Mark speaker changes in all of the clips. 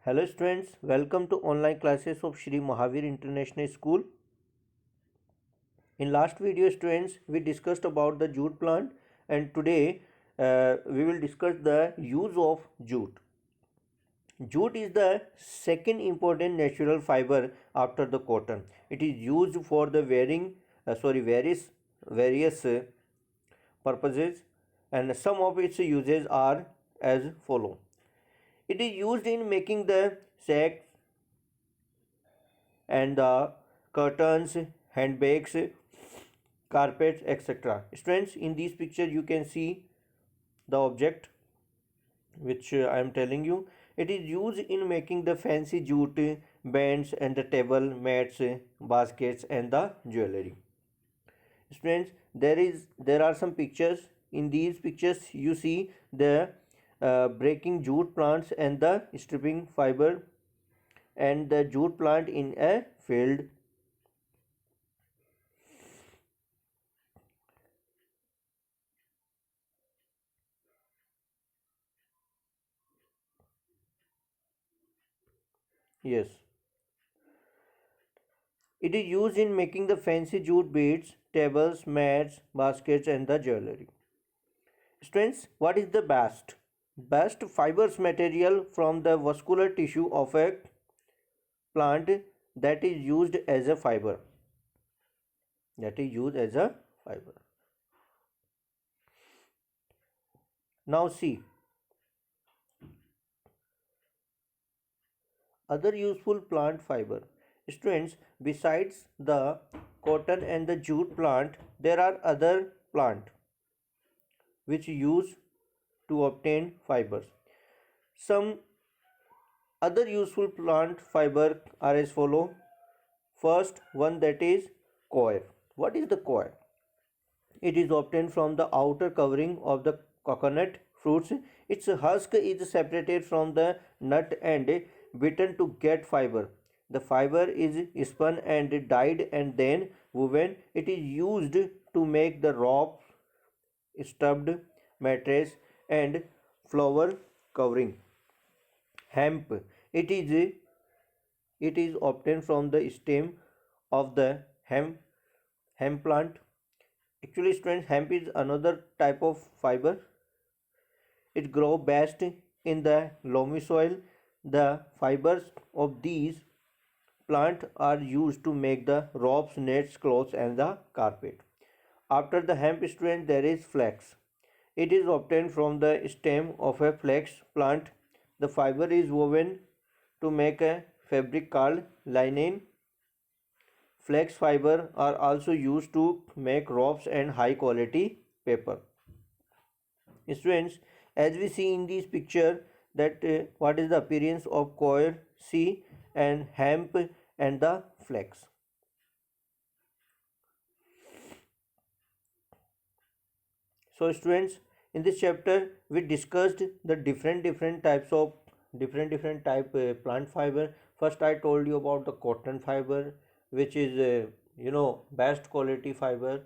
Speaker 1: Hello students, welcome to online classes of Shri Mahavir International School. In last video students, we discussed about the jute plant and today we will discuss the use of jute. Jute is the second important natural fiber after the cotton. It is used for the various purposes, and some of its uses are as follow. It is used in making the sacks and the curtains, handbags, carpets, etc. Students, in this picture you can see the object which I am telling you. It is used in making the fancy jute bands and the table mats, baskets and the jewelry. Students, there are some pictures. In these pictures you see the breaking jute plants and the stripping fiber and the jute plant in a field. Yes. It is used in making the fancy jute beads, tables, mats, baskets and the jewelry. Students, what is the best? Best fibers material from the vascular tissue of a plant that is used as a fiber. That is used as a fiber. Now see, other useful plant fiber. Students, besides the cotton and the jute plant, there are other plant which use to obtain fibers. Some other useful plant fiber are as follow. First one, that is coir. What is the coir? It is obtained from the outer covering of the coconut fruits. Its husk is separated from the nut and beaten to get fiber. The fiber is spun and dyed and then woven. It is used to make the rope, stuffed mattress and flower covering. Hemp. It is obtained from the stem of the hemp plant. Actually, students, hemp is another type of fiber. It grows best in the loamy soil. The fibers of these plants are used to make the ropes, nets, clothes, and the carpet. After the hemp, students, there is flax. It is obtained from the stem of a flax plant. The fiber is woven to make a fabric called linen. Flax fiber are also used to make ropes and high quality paper. Students, as we see in this picture that what is the appearance of coir, see, and hemp and the flax. So students, in this chapter we discussed the different types of different type plant fiber. First I told you about the cotton fiber, which is best quality fiber,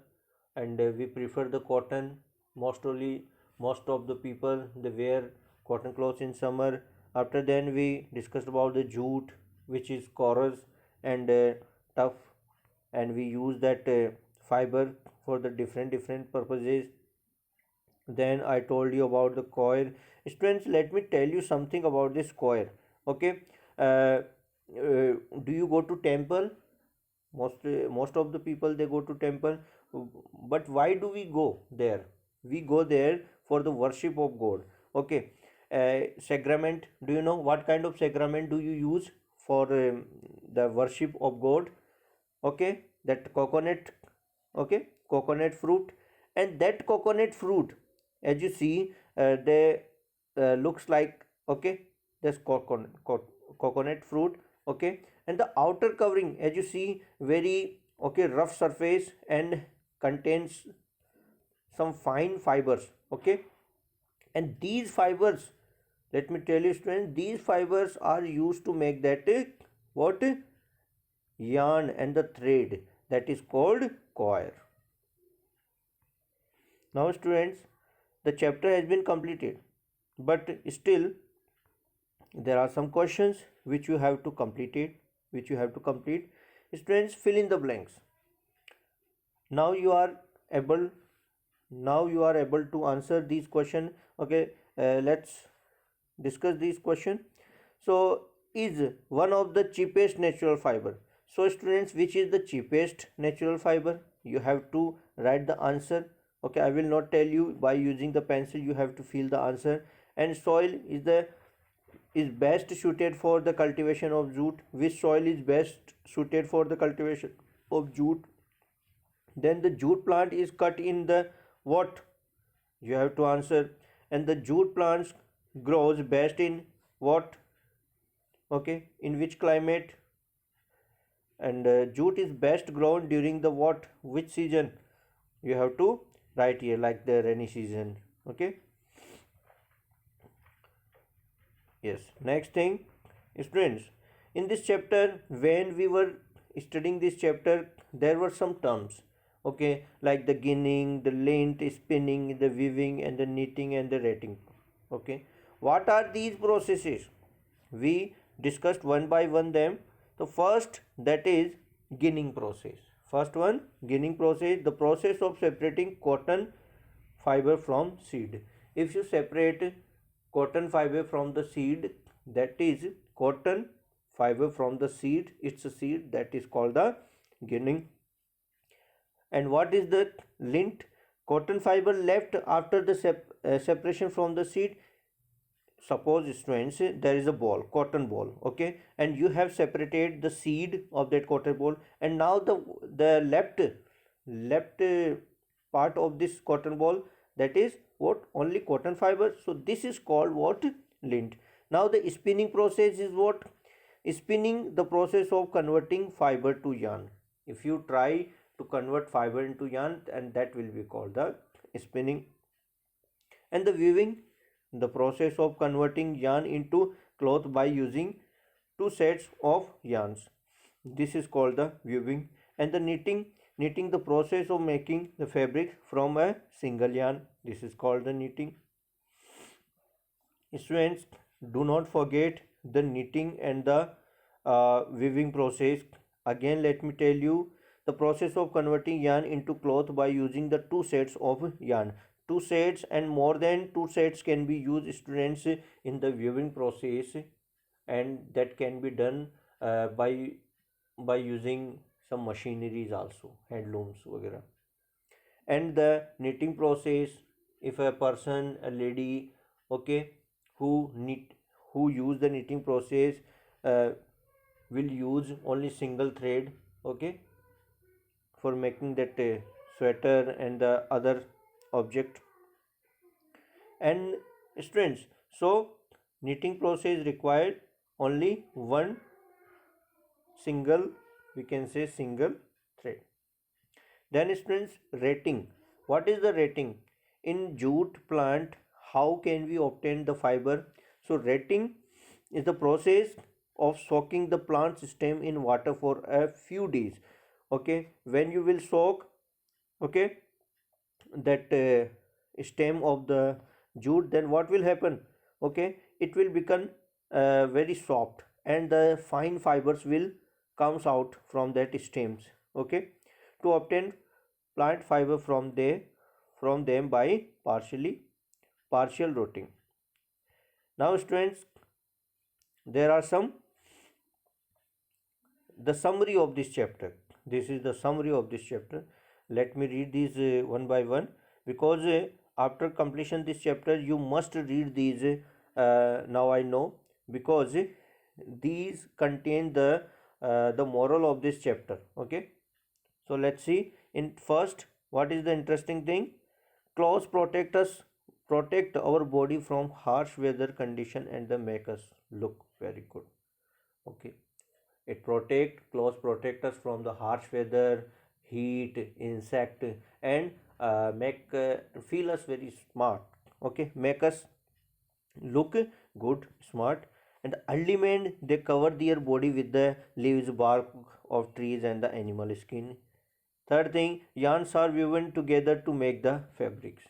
Speaker 1: and we prefer the cotton. Most of the people they wear cotton clothes in summer. After then we discussed about the jute, which is coarse and tough, and we use that fiber for the different purposes. Then I told you about the coir. Students, let me tell you something about this coir. Okay. Do you go to temple? Most of the people they go to temple, but why do we go there? We go there for the worship of God. Okay. Sacrament, do you know what kind of sacrament do you use for the worship of God? Okay, that coconut. Okay, coconut fruit. And that coconut fruit, as you see, they looks like, okay, this coconut fruit. Okay, and the outer covering, as you see, very, okay, rough surface and contains some fine fibers. Okay, and these fibers, let me tell you students, these fibers are used to make that what, yarn and the thread, that is called coir. Now students, the chapter has been completed, but still there are some questions which you have to complete it, which you have to complete. Students, fill in the blanks. Now you are able, now you are able to answer these question. Okay, let's discuss these question. So, is one of the cheapest natural fiber. So students, which is the cheapest natural fiber? You have to write the answer. Okay, I will not tell you by using the pencil, you have to fill the answer. And soil is best suited for the cultivation of jute. Which soil is best suited for the cultivation of jute? Then the jute plant is cut in the what? You have to answer. And the jute plants grows best in what? Okay, in which climate? And jute is best grown during the what? Which season? You have to write here, like the rainy season. Okay. Yes. Next thing, students, in this chapter, when we were studying this chapter, there were some terms. Okay, like the ginning, the lint, spinning, the weaving, and the knitting and the ratting. Okay, what are these processes? We discussed one by one them. The first, that is ginning process. First one, ginning process, the process of separating cotton fiber from seed. If you separate cotton fiber from the seed, that is cotton fiber from the seed, it's a seed, that is called the ginning. And what is the lint? Cotton fiber left after the separation from the seed. Suppose students, there is a ball, cotton ball, okay, and you have separated the seed of that cotton ball, and now the left part of this cotton ball, that is what? Only cotton fiber. So this is called what? Lint. Now the spinning process is what? Spinning, the process of converting fiber to yarn. If you try to convert fiber into yarn, and that will be called the spinning. And the weaving, the process of converting yarn into cloth by using two sets of yarns. This is called the weaving. And the knitting, the process of making the fabric from a single yarn. This is called the knitting. Students, do not forget the knitting and the weaving process. Again, let me tell you, the process of converting yarn into cloth by using the two sets of yarn. Two sets and more than two sets can be used, students, in the weaving process, and that can be done by using some machineries also, handlooms वगैरह. And the knitting process, if a person, a lady, okay, who knit, who use the knitting process, uh, will use only single thread, okay, for making that sweater and the other object. And students, so knitting process required only one single, we can say single thread. Then students, rating. What is the rating? In jute plant, how can we obtain the fiber? So rating is the process of soaking the plant stem in water for a few days. Okay, when you will soak, okay, that stem of the jute, then what will happen? Okay, it will become very soft, and the fine fibers will comes out from that stems. Okay, to obtain plant fiber from them by partial rotting. Now students, there are some, the summary of this chapter. This is the summary of this chapter. Let me read these one by one, because after completion this chapter you must read these. Now I know, because these contain the moral of this chapter. Okay, so let's see. In first, what is the interesting thing? Clothes protect our body from harsh weather condition, and they make us look very good. Okay, it clothes protect us from the harsh weather, heat, insect, and make feel us very smart. Okay, make us look good, smart. And ultimate, they cover their body with the leaves, bark of trees, and the animal skin. Third thing, yarns are woven together to make the fabrics.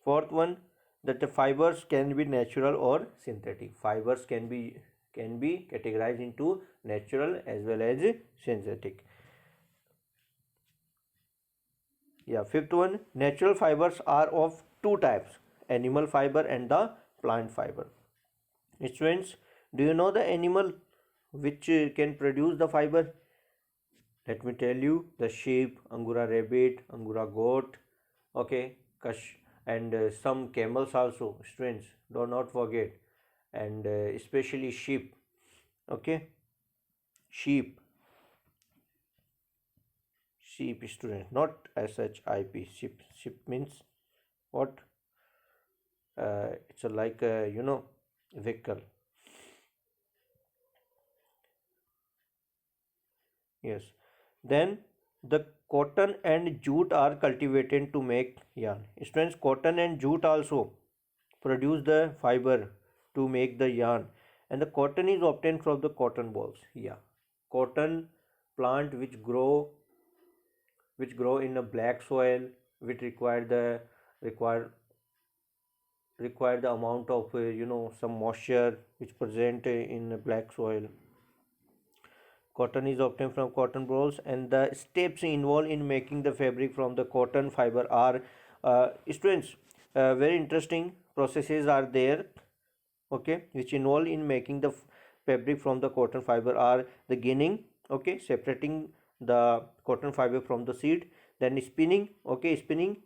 Speaker 1: Fourth one, that the fibers can be natural or synthetic. Fibers can be categorized into natural as well as synthetic. Yeah, fifth one, natural fibers are of two types, animal fiber and the plant fiber. Students, do you know the animal which can produce the fiber? Let me tell you, the sheep, angora rabbit, angora goat, okay, kash, and some camels also, students, do not forget, and especially sheep, okay, sheep, sheep, students, not ship, sheep means what? It's a, like a, vehicle. Yes. Then the cotton and jute are cultivated to make yarn. Students, cotton and jute also produce the fiber to make the yarn, and the cotton is obtained from the cotton balls. Yeah, cotton plant which grow in a black soil, which require require the amount of some moisture which present in a black soil. Cotton is obtained from cotton balls, and the steps involved in making the fabric from the cotton fiber are, students, very interesting processes are there, okay, which involve in making the fabric from the cotton fiber are the ginning, okay, separating the cotton fiber from the seed, then spinning, okay, spinning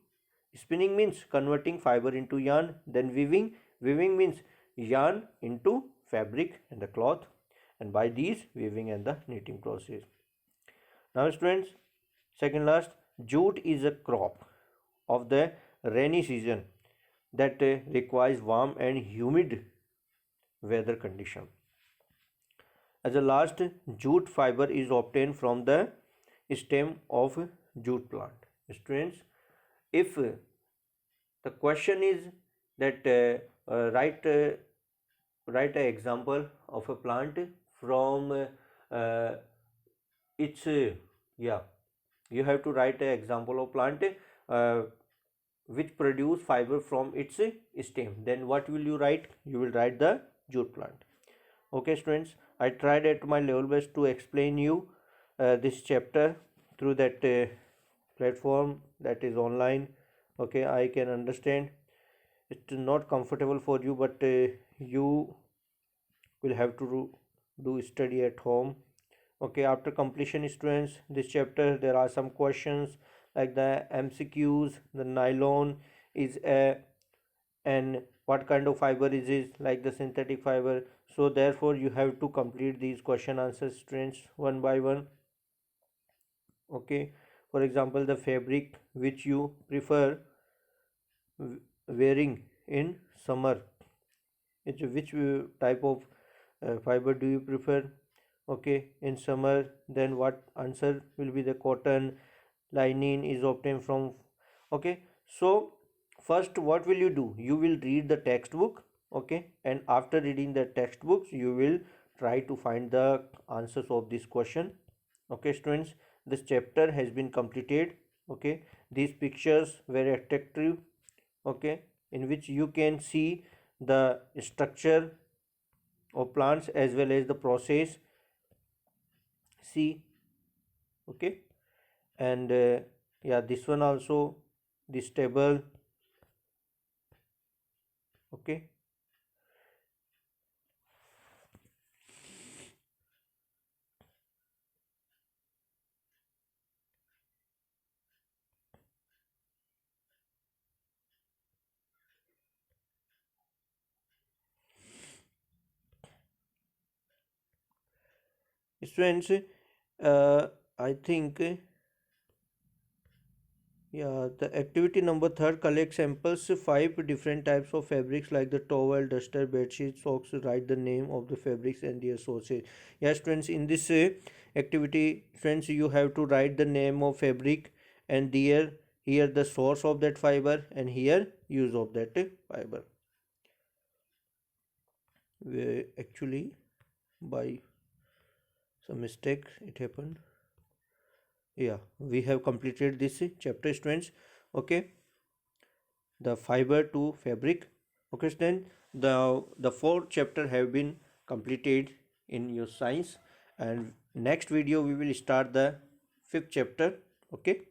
Speaker 1: means converting fiber into yarn, then weaving means yarn into fabric and the cloth, and by these weaving and the knitting process. Now students, second last, jute is a crop of the rainy season that requires warm and humid weather condition. As a last, jute fiber is obtained from the stem of jute plant. Students, if the question is that write an example of a plant from its yeah, you have to write an example of plant uh, which produce fiber from its stem, then what will you write? You will write the jute plant. Okay students, I tried at my level best to explain you this chapter through that platform that is online. Okay, I can understand it's not comfortable for you, but you will have to do study at home. Okay, after completion students, this chapter there are some questions like the MCQs, the nylon is a, and what kind of fiber is it, like the synthetic fiber. So therefore you have to complete these question answers students one by one. Okay, for example, the fabric which you prefer wearing in summer, it's which type of fiber do you prefer, okay, in summer? Then what answer will be? The cotton. Lining is obtained from, okay. So first what will you do? You will read the textbook, okay, and after reading the textbooks you will try to find the answers of this question. Okay students, this chapter has been completed. Okay, these pictures very attractive, okay, in which you can see the structure of plants as well as the process, see, okay, and yeah, this one also, this table, okay. Students, I think, yeah, the activity number third, collect samples, five different types of fabrics like the towel, duster, bedsheet, socks. Write the name of the fabrics and their sources. Yes, friends, in this activity, friends, you have to write the name of fabric and here the source of that fiber and here use of that fiber. Actually, by some mistake, it happened. Yeah, we have completed this chapter, students. Okay, the fiber to fabric. Okay, then the fourth chapter have been completed in your science, and next video we will start the fifth chapter. Okay.